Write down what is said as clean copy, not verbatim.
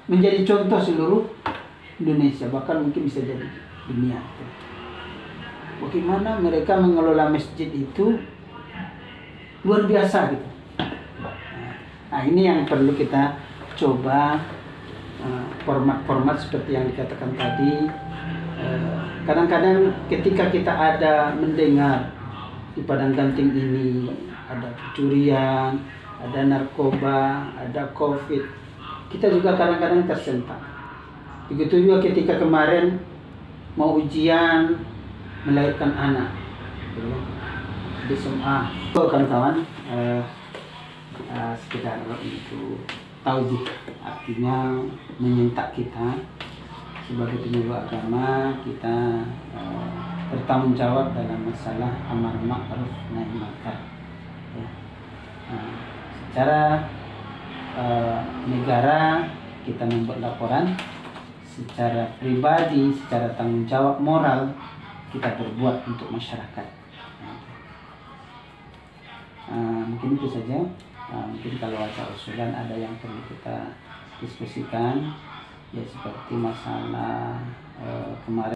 menjadi contoh seluruh Indonesia, bahkan mungkin bisa jadi dunia. Bagaimana mereka mengelola masjid itu luar biasa gitu. Nah, ini yang perlu kita coba, format-format seperti yang dikatakan tadi. Kadang-kadang ketika kita ada mendengar di Padang Ganting ini ada pencurian, ada narkoba, ada COVID, kita juga kadang-kadang tersentak. Begitu juga ketika kemarin mau ujian melahirkan anak di SMA. Kawan-kawan, sekedar itu taujih, artinya menyentak kita sebagai penyuluh agama. Kita bertanggung jawab dalam masalah amar ma'ruf nahi munkar. Secara negara kita membuat laporan, secara pribadi, secara tanggung jawab moral kita berbuat untuk masyarakat. Mungkin itu saja. Mungkin kalau ada usulan, ada yang perlu kita diskusikan, ya seperti masalah kemarin